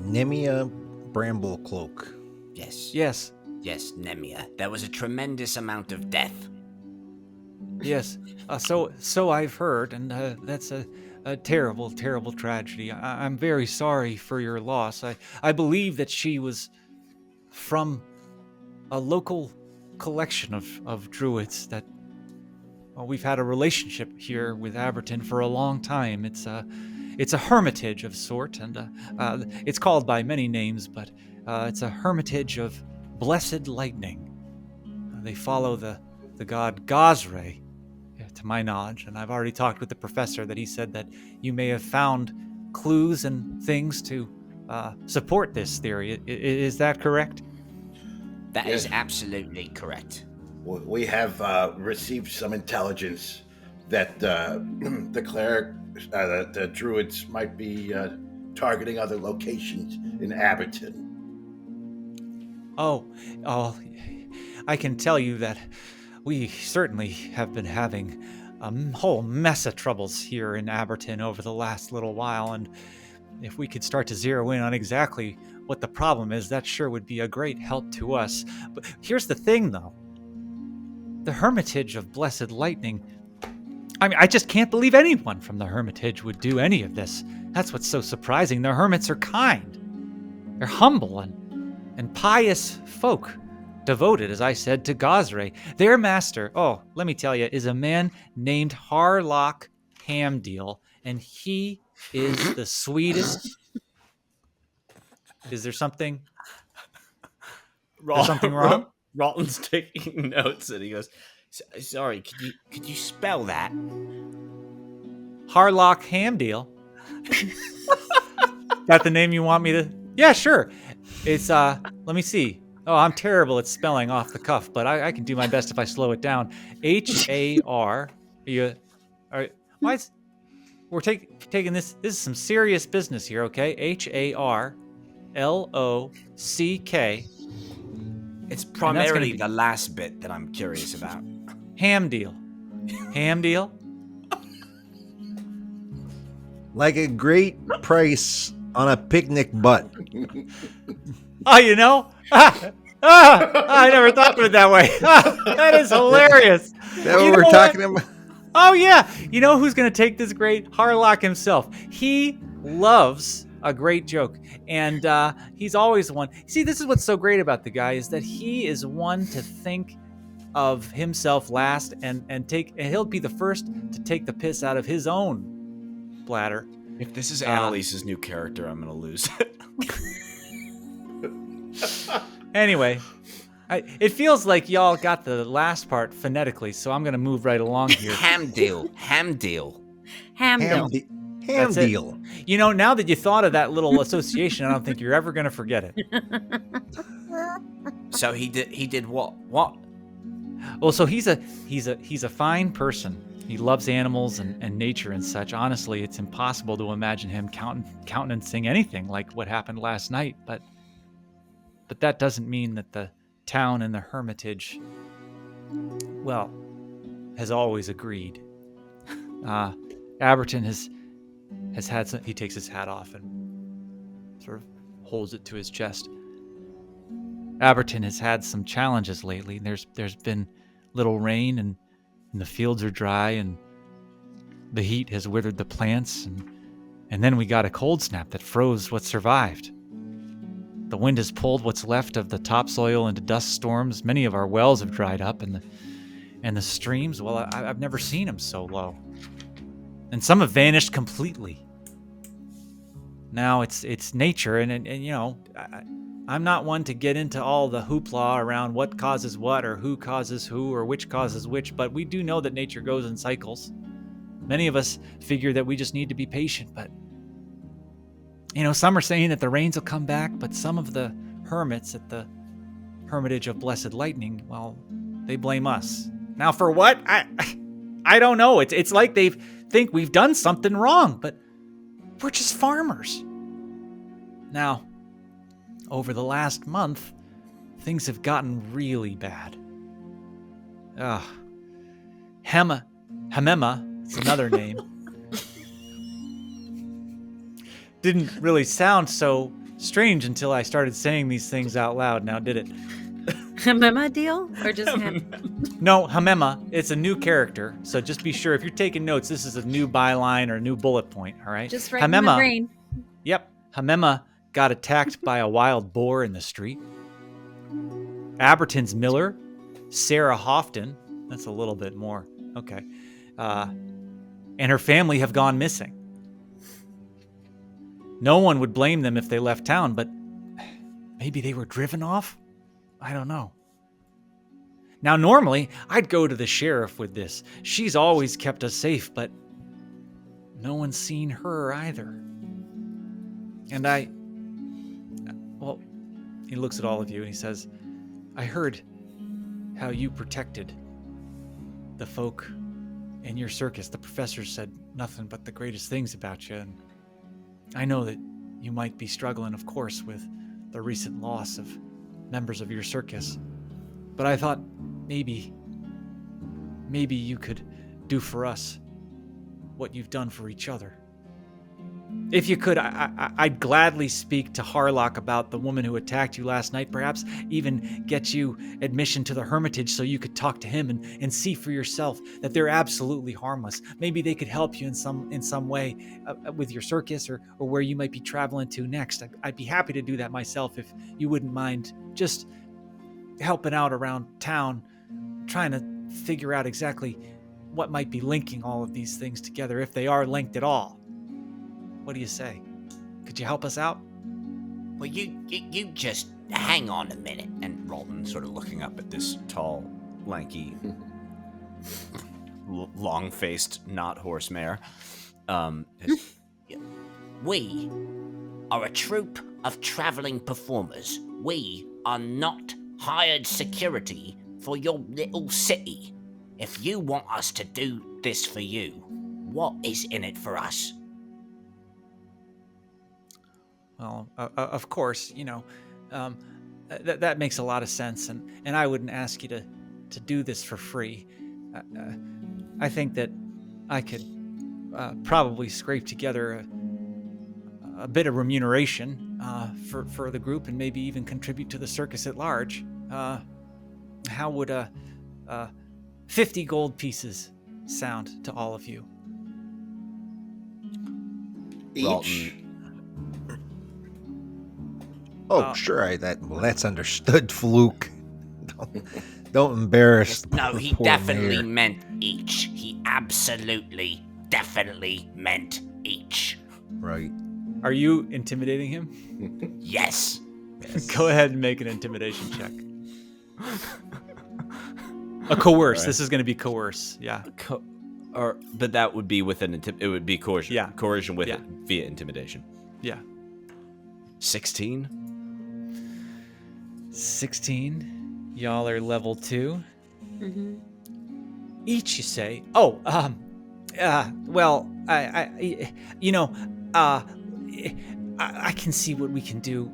Nemia Bramblecloak. Yes. Yes, Yes, Nemia. There was a tremendous amount of death. yes. So I've heard, and that's a terrible, terrible tragedy. I'm very sorry for your loss. I believe that she was from a local collection of druids that we've had a relationship here with Abberton for a long time. It's a hermitage of sort, and it's called by many names, but it's a hermitage of blessed lightning. They follow the god Gazre, to my knowledge, and I've already talked with the professor that he said that you may have found clues and things to support this theory. Is that correct? That is absolutely correct. We have received some intelligence that the cleric, the druids might be targeting other locations in Abberton. Oh, I can tell you that we certainly have been having a whole mess of troubles here in Abberton over the last little while, and if we could start to zero in on exactly what the problem is, that sure would be a great help to us. But here's the thing, though. The Hermitage of Blessed Lightning, I mean, I just can't believe anyone from the Hermitage would do any of this. That's what's so surprising. The hermits are kind. They're humble and pious folk, devoted, as I said, to Gazre. Their master, let me tell you, is a man named Harlock Hamdeal, and he is the sweetest. Is there something? Is something wrong? Ralton's taking notes, and he goes, Sorry, could you spell that? Harlock Hamdeal. That the name you want me to? Yeah, sure. It's let me see. Oh, I'm terrible at spelling off the cuff, but I can do my best if I slow it down. Har. We're taking this. This is some serious business here, okay? HARLOCK. It's primarily the last bit that I'm curious about. Hamdeal. Hamdeal? Like a great price on a picnic butt. Oh, you know? I never thought of it that way. That is hilarious. Is that what we're talking about? Oh, yeah. You know who's going to take this great? Harlock himself. He loves a great joke, and he's always one. See, this is what's so great about the guy, is that he is one to think of himself last, and he'll be the first to take the piss out of his own bladder. if this is Annalise's new character, I'm going to lose it. Anyway, it feels like y'all got the last part phonetically, so I'm going to move right along here. Hamdeal. Hamdeal. That's it. Hamdeal. You know, now that you thought of that little association, I don't think you're ever going to forget it. So he did what? What? Well, so he's a fine person. He loves animals and nature and such. Honestly, it's impossible to imagine him countenancing anything like what happened last night. But that doesn't mean that the town and the hermitage, well, has always agreed. Abberton has had some. He takes his hat off and sort of holds it to his chest. Abberton has had some challenges lately. There's been little rain and the fields are dry and the heat has withered the plants and then we got a cold snap that froze what survived. The wind has pulled what's left of the topsoil into dust storms. Many of our wells have dried up and the streams, well, I've never seen them so low. And some have vanished completely. Now it's nature and you know, I'm not one to get into all the hoopla around what causes what or who causes who or which causes which, but we do know that nature goes in cycles. Many of us figure that we just need to be patient, but you know, some are saying that the rains will come back, but some of the hermits at the Hermitage of Blessed Lightning, well, they blame us. Now for what? I don't know. It's like they think we've done something wrong, but we're just farmers. Now, over the last month, things have gotten really bad. Hamema, it's another name. Didn't really sound so strange until I started saying these things out loud, now did it? Hamema deal? Or just No, Hamema, it's a new character, so just be sure if you're taking notes, this is a new byline or a new bullet point, all right? Just right in my brain. Yep, Hamema got attacked by a wild boar in the street. Abberton's miller, Sarah Houghton, that's a little bit more, okay, and her family have gone missing. No one would blame them if they left town, but maybe they were driven off? I don't know. Now, normally, I'd go to the sheriff with this. She's always kept us safe, but no one's seen her either. And well, he looks at all of you and he says, I heard how you protected the folk in your circus. The professor said nothing but the greatest things about you. And I know that you might be struggling, of course, with the recent loss of members of your circus. But I thought maybe you could do for us what you've done for each other. If you could, I'd gladly speak to Harlock about the woman who attacked you last night, perhaps even get you admission to the Hermitage so you could talk to him and see for yourself that they're absolutely harmless. Maybe they could help you in some way with your circus or where you might be traveling to next. I'd be happy to do that myself if you wouldn't mind just helping out around town, trying to figure out exactly what might be linking all of these things together, if they are linked at all. What do you say? Could you help us out? Well, you just hang on a minute. And Ralton sort of looking up at this tall, lanky, long-faced, not horse mare. We are a troupe of traveling performers. We are not hired security for your little city. If you want us to do this for you, what is in it for us? Well, of course, you know, that makes a lot of sense, and I wouldn't ask you to do this for free. I think that I could probably scrape together a bit of remuneration for the group, and maybe even contribute to the circus at large. How would 50 gold pieces sound to all of you? Each. Ralton. Oh, sure. That's understood, Fluke. Don't embarrass. No, he poor definitely mayor. meant each. He absolutely, definitely meant each. Right. Are you intimidating him? Yes. Go ahead and make an intimidation check. A coerce. Right. This is going to be coerce. Yeah. But that would be with it would be coercion. Yeah. Coercion with Yeah. it via intimidation. Yeah. 16. 16. Y'all are level 2. Mm-hmm. Each, you say? Oh, well, I can see what we can do.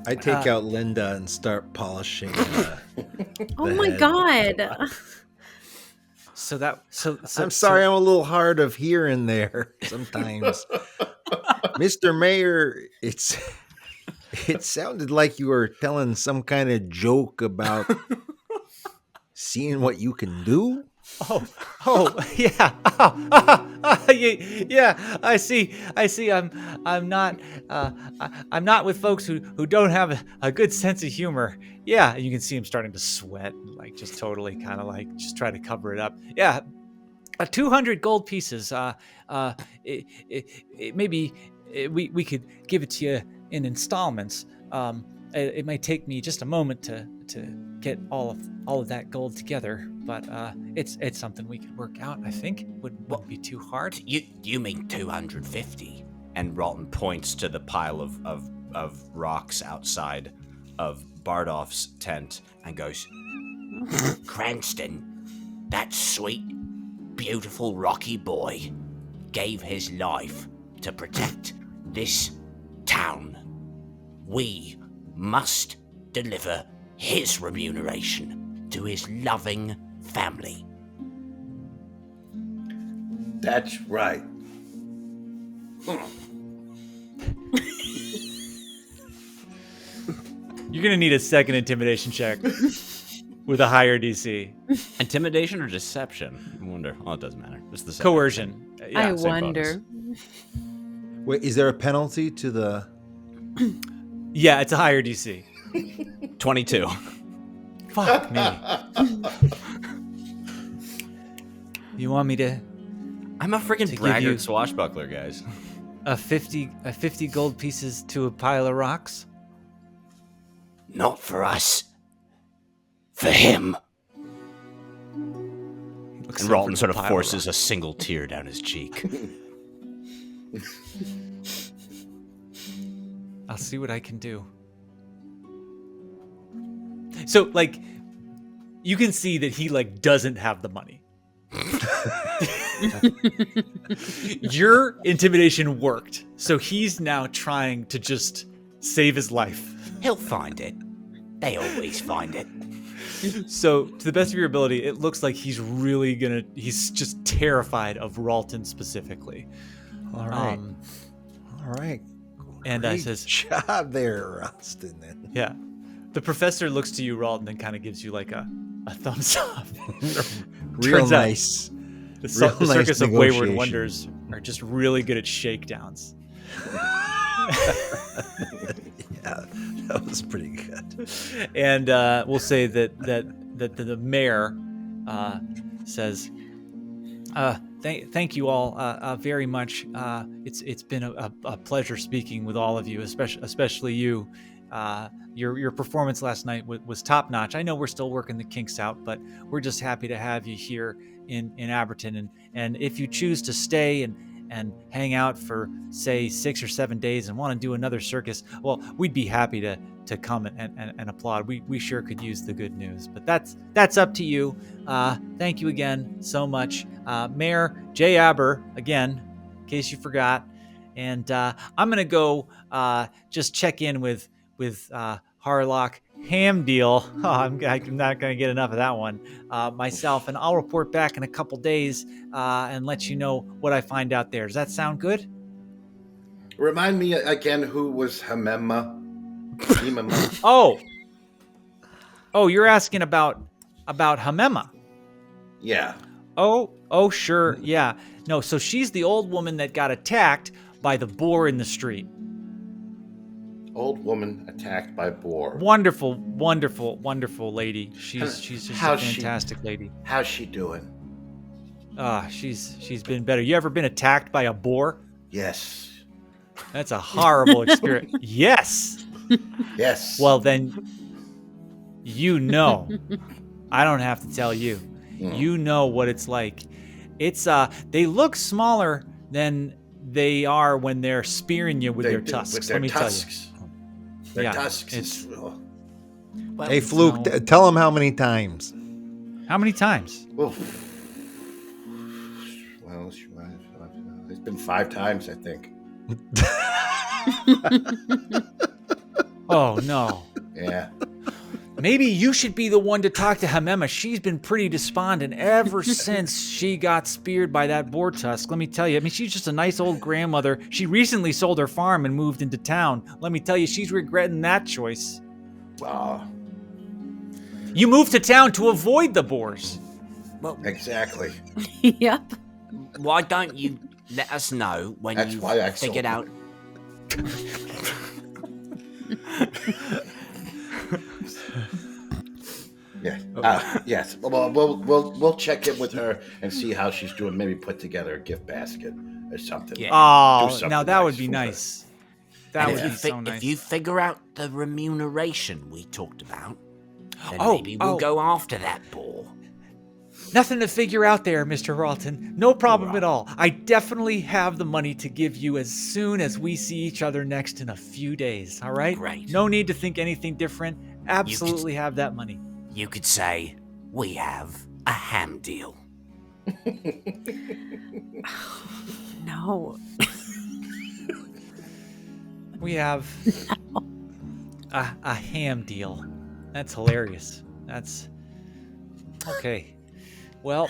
I take out Linda and start polishing. Oh the my head. god. So I'm sorry, I'm a little hard of hearing there sometimes. Mr. Mayor, it sounded like you were telling some kind of joke about seeing what you can do. Yeah. Yeah. I see. I'm not with folks who don't have a good sense of humor. Yeah, you can see him starting to sweat, like just totally kind of like just try to cover it up. Yeah, 200 gold pieces. Maybe we could give it to you in installments. It might take me just a moment to get all of that gold together, but it's something we could work out. I think wouldn't be too hard. You mean 250? And Ralton points to the pile of rocks outside of Bardolph's tent and goes, Cranston, that sweet, beautiful rocky boy, gave his life to protect this town. We must deliver his remuneration to his loving family. That's right. You're gonna need a second intimidation check with a higher DC. intimidation or deception? I wonder. Oh, it doesn't matter. It's the same. Coercion. I same wonder. Wait, is there a penalty to the... Yeah, it's a higher DC. 22. Fuck me. You want me to I'm a freaking give braggart you- swashbuckler, guys. a 50 gold pieces to a pile of rocks? Not for us. For him. Looks And over Ralton the sort of pile forces a rocks. single tear down his cheek. I'll see what I can do. So, like, you can see that he, like, doesn't have the money. Your intimidation worked, so he's now trying to just save his life. He'll find it. They always find it. So, to the best of your ability, it looks like he's really he's just terrified of Ralton specifically. All right. All right. And Great says, job there, Ralston. Then. yeah. The professor looks to you, Ralton, and kind of gives you like a thumbs up. Real Turns out nice. The Real nice Circus of Wayward negotiation. Wonders are just really good at shakedowns. Yeah, that was pretty good. And we'll say that the mayor says, thank you all very much. It's been a pleasure speaking with all of you, especially you. Your performance last night was top notch. I know we're still working the kinks out, but we're just happy to have you here in Abberton. And if you choose to stay and hang out for, say, 6 or 7 days and want to do another circus, well, we'd be happy to come and applaud. We sure could use the good news, but that's up to you. Thank you again so much. Mayor J. Aber, again, in case you forgot. And I'm going to go just check in with Harlock Hamdeal. Oh, I'm not going to get enough of that one myself, and I'll report back in a couple days and let you know what I find out there. Does that sound good? Remind me again who was Hamemma? Oh, you're asking about Hamemma. Yeah. Oh, sure, yeah. No, so she's the old woman that got attacked by the boar in the street. Old woman attacked by boar. Wonderful lady. She's just a fantastic lady. How's she doing? She's been better. You ever been attacked by a boar? Yes. That's a horrible experience. Yes. Yes. Well, then, you know. I don't have to tell you. You know what it's like. It's they look smaller than they are when they're spearing you with their tusks. With their Let me tusks. tell you. Their Yeah, tusks. it's- Oh. Hey, Fluke, no. tell him how many times. How many times? Well, it's been 5 times, I think. Oh, no. Yeah. Maybe you should be the one to talk to Hamema. She's been pretty despondent ever since she got speared by that boar tusk. Let me tell you. I mean, she's just a nice old grandmother. She recently sold her farm and moved into town. Let me tell you, she's regretting that choice. You moved to town to avoid the boars. Well, Exactly. Yep. why don't you let us know when That's you've why I figured out? Yeah. Yes. Well, we'll check in with her and see how she's doing. Maybe put together a gift basket or something. Yeah. Do Oh, something now that would nice be for her. nice. That And would if be you so nice. if you figure out the remuneration we talked about, then Oh, maybe we'll go after that boar. Nothing to figure out there, Mr. Ralton. No problem at all. I definitely have the money to give you as soon as we see each other next in a few days, all right? Great. No need to think anything different. Absolutely have that money. You could say we have a ham deal. No. We have a ham deal. That's hilarious. That's okay. Well,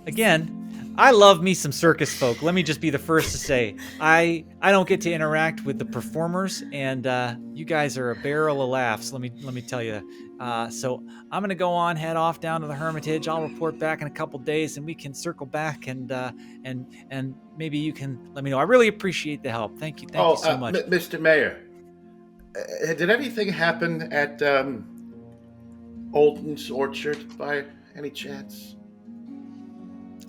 again, I love me some circus folk. Let me just be the first to say I don't get to interact with the performers, and you guys are a barrel of laughs. Let me tell you. So I'm gonna go on, head off down to the Hermitage. I'll report back in a couple days, and we can circle back and maybe you can let me know. I really appreciate the help. Thank you so much. Mr. Mayor, did anything happen at Olden's Orchard by any chance?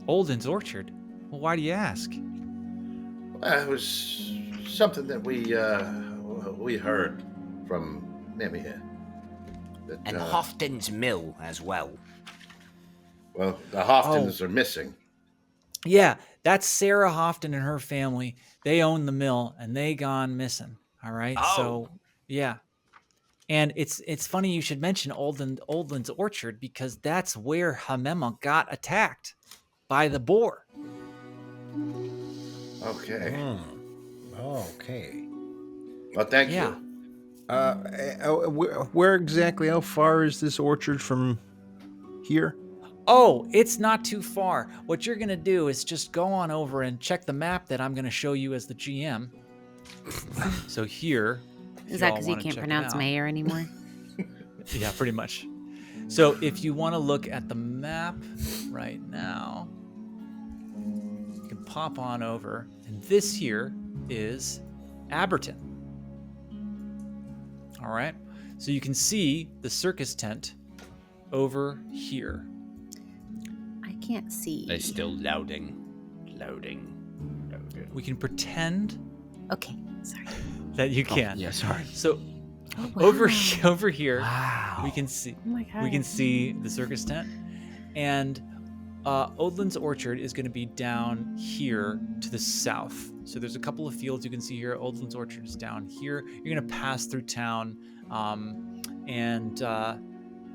Olden's Orchard. Well, why do you ask? It was something that we heard from Mimir. That, And Hofton's mill as well. well, the Hoftons are missing. Yeah, that's Sarah Hofton and her family. They own the mill, and they gone missing. All right. Oh. So yeah, and it's funny you should mention Olden's Orchard because that's where Hamema got attacked by the boar. Okay. Okay. Well, thank Yeah. you. Where exactly? How far is this orchard from here? Oh, it's not too far. What you're gonna do is just go on over and check the map that I'm gonna show you as the GM. So here. if Is that y'all because you wanna can't check it pronounce out. mayor anymore? Yeah, pretty much. So if you want to look at the map right now, you can pop on over. And this here is Abberton. All right. So you can see the circus tent over here. I can't see. They're still loading. We can pretend Okay, sorry. that you can. Yeah, sorry. So Oh, over wow. over here, Wow. we can see Oh my god. we can see the circus tent, and Odlin's Orchard is going to be down here to the south. So there's a couple of fields you can see here. Odlin's Orchard is down here. You're going to pass through town, and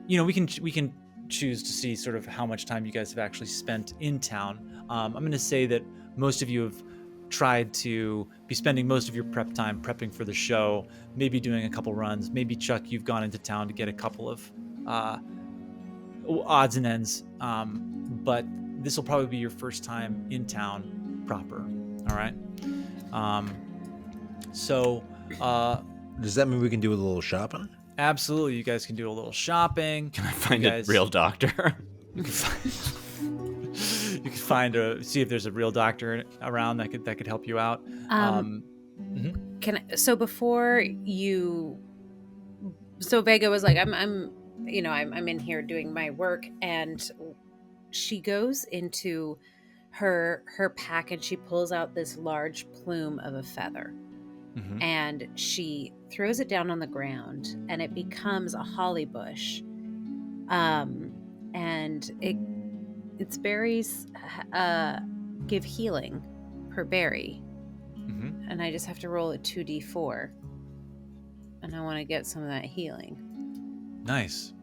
we can choose to see sort of how much time you guys have actually spent in town. I'm going to say that most of you have tried to be spending most of your prep time prepping for the show, maybe doing a couple runs. Maybe Chuck, you've gone into town to get a couple of odds and ends, but this will probably be your first time in town proper. All right. So Does that mean we can do a little shopping? absolutely, you guys can do a little shopping. Can I find You a guys- real doctor? You can find see if there's a real doctor around that could help you out. So before you, so Vega was like, I'm in here doing my work, and she goes into her pack and she pulls out this large plume of a feather, Mhm. and she throws it down on the ground, and it becomes a holly bush, and its berries give healing per berry. Mhm. And I just have to roll a 2d4. And I want to get some of that healing. Nice.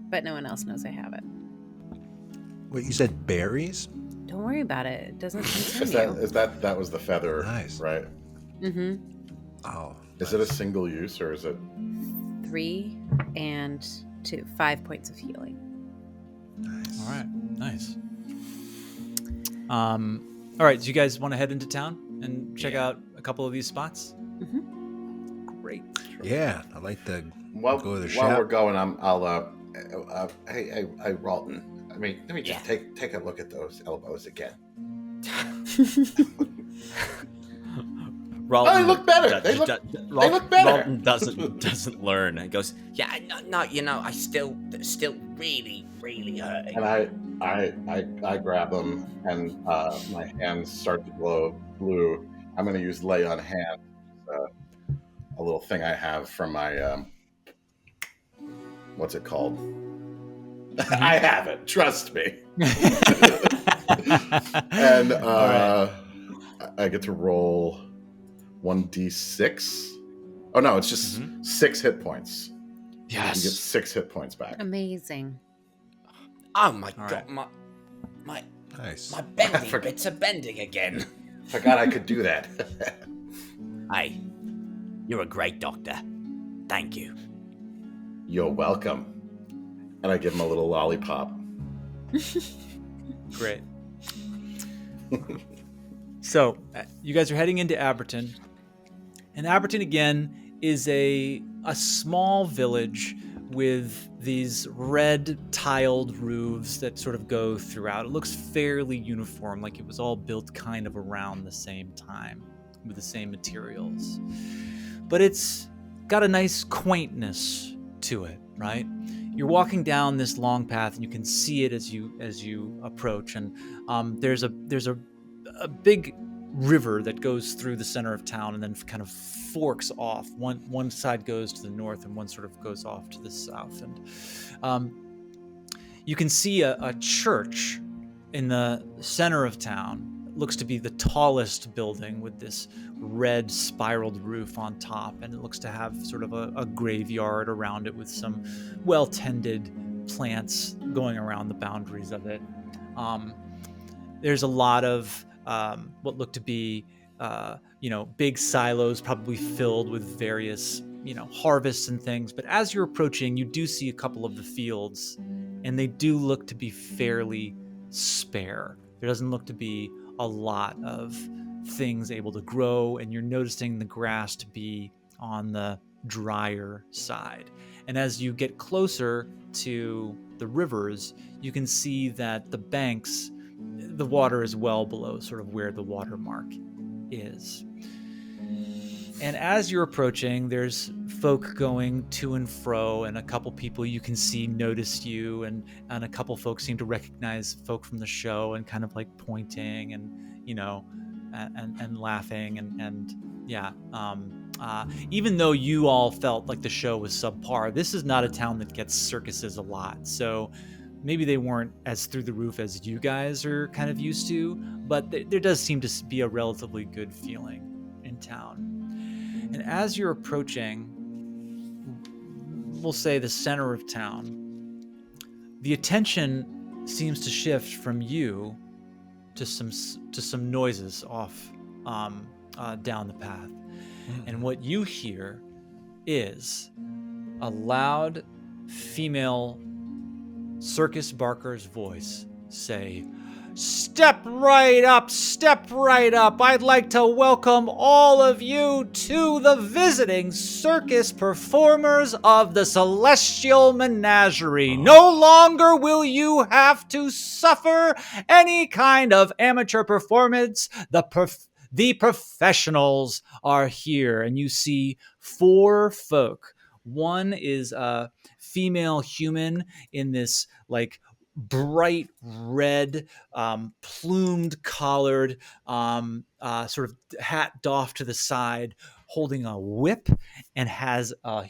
but no one else knows I have it. What, you said berries? Don't worry about it. It doesn't concern you. That was the feather, Nice. right? Mm-hmm. Oh. Is it a single use or is it? 3 and 2, 5 points of healing. Nice. All right, nice. All right, so you guys want to head into town and check out a couple of these spots? Mm-hmm. Great. Yeah, I like to While, go to the while shop. we're going, hey, Ralton. Let me just take a look at those elbows again. Ralton, they look better. They look better. Ralton doesn't learn. He goes, yeah, no, I still really hurting. And I grab them, and my hands start to glow blue. I'm going to use lay on hand, a little thing I have from my what's it called? I have it. Trust me. And I get to roll 1d6. Oh no, it's just 6 hit points. Yes. You get 6 hit points back. Amazing. Oh my All god, right. my Nice. bendy bits are bending again. Forgot I could do that. Hey, you're a great doctor. Thank you. You're welcome. And I give him a little lollipop. Great. So, you guys are heading into Abberton. And Abberton, again, is a small village with these red tiled roofs that sort of go throughout. It looks fairly uniform, like it was all built kind of around the same time with the same materials. But it's got a nice quaintness to it, right? You're walking down this long path, and you can see it as you approach. And there's a big river that goes through the center of town, and then kind of forks off. One side goes to the north, and one sort of goes off to the south. And you can see a church in the center of town. It looks to be the tallest building with this red spiraled roof on top, and it looks to have sort of a graveyard around it with some well-tended plants going around the boundaries of it. There's a lot of what look to be big silos, probably filled with various harvests and things. But as you're approaching, you do see a couple of the fields, and they do look to be fairly spare. There doesn't look to be a lot of things able to grow, and you're noticing the grass to be on the drier side. And as you get closer to the rivers, you can see that the banks, the water is well below sort of where the watermark is. And as you're approaching, there's folk going to and fro, and a couple people you can see notice you, and a couple folks seem to recognize folk from the show and kind of like pointing and and laughing and yeah. Even though you all felt like the show was subpar, this is not a town that gets circuses a lot, so maybe they weren't as through the roof as you guys are kind of used to, but there does seem to be a relatively good feeling in town. And as you're approaching, we'll say the center of town, the attention seems to shift from you to some noises off down the path. And what you hear is a loud female circus barker's voice say, "Step right up, step right up. I'd like to welcome all of you to the visiting circus performers of the Celestial Menagerie. No longer will you have to suffer any kind of amateur performance. The professionals are here." And you see 4 folk. One is a female human in this like bright red, plumed collared, sort of hat doffed to the side, holding a whip, and has a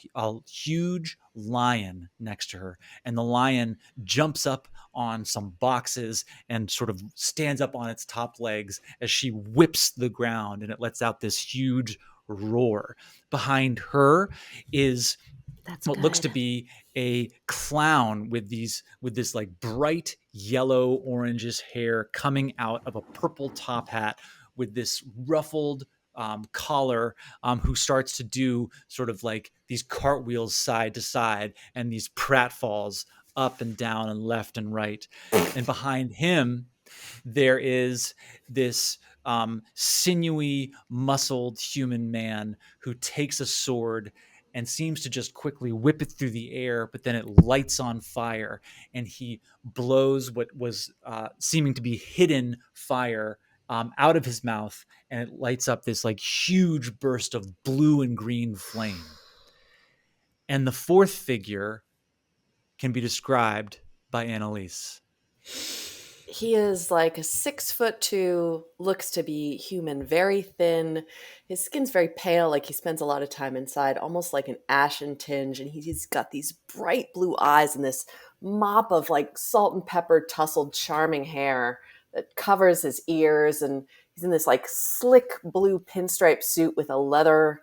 huge lion next to her. And the lion jumps up on some boxes and sort of stands up on its top legs as she whips the ground, and it lets out this huge roar. Behind her is That's what good. looks to be a clown with this like bright yellow orangish hair coming out of a purple top hat with this ruffled collar, who starts to do sort of like these cartwheels side to side and these pratfalls up and down and left and right. And behind him, there is this sinewy, muscled human man who takes a sword and seems to just quickly whip it through the air, but then it lights on fire, and he blows what was seeming to be hidden fire out of his mouth, and it lights up this like huge burst of blue and green flame. And the fourth figure can be described by Annalise. He is like 6'2", looks to be human, very thin. His skin's very pale, like he spends a lot of time inside, almost like an ashen tinge. And he's got these bright blue eyes and this mop of like salt and pepper tousled charming hair that covers his ears. And he's in this like slick blue pinstripe suit with a leather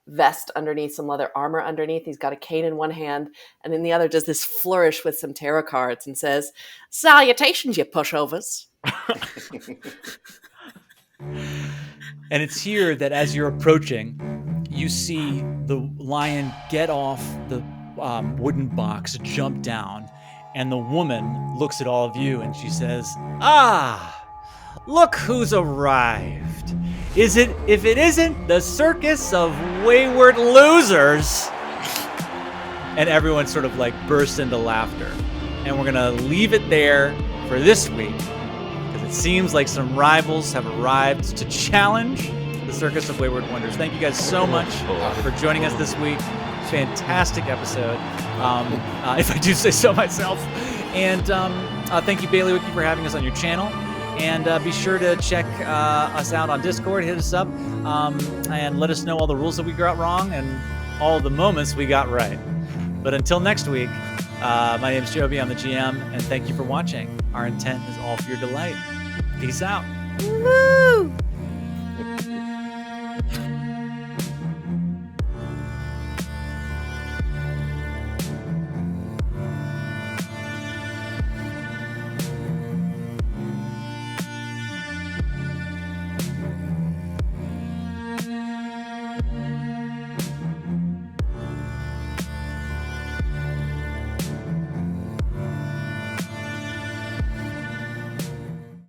vest underneath, some leather armor underneath. He's got a cane in one hand, and in the other does this flourish with some tarot cards and says, "Salutations, you pushovers." And it's here that as you're approaching, you see the lion get off the wooden box, jump down, and the woman looks at all of you and she says, "Ah, look who's arrived. If it isn't the Circus of Wayward Losers?" And everyone sort of like bursts into laughter. And we're gonna leave it there for this week, because it seems like some rivals have arrived to challenge the Circus of Wayward Wonders. Thank you guys so much for joining us this week. Fantastic episode, if I do say so myself. And thank you, Baileywiki, for having us on your channel. And be sure to check us out on Discord, hit us up, and let us know all the rules that we got wrong and all the moments we got right. But until next week, my name is Joby, I'm the GM, and thank you for watching. Our intent is all for your delight. Peace out. Woo!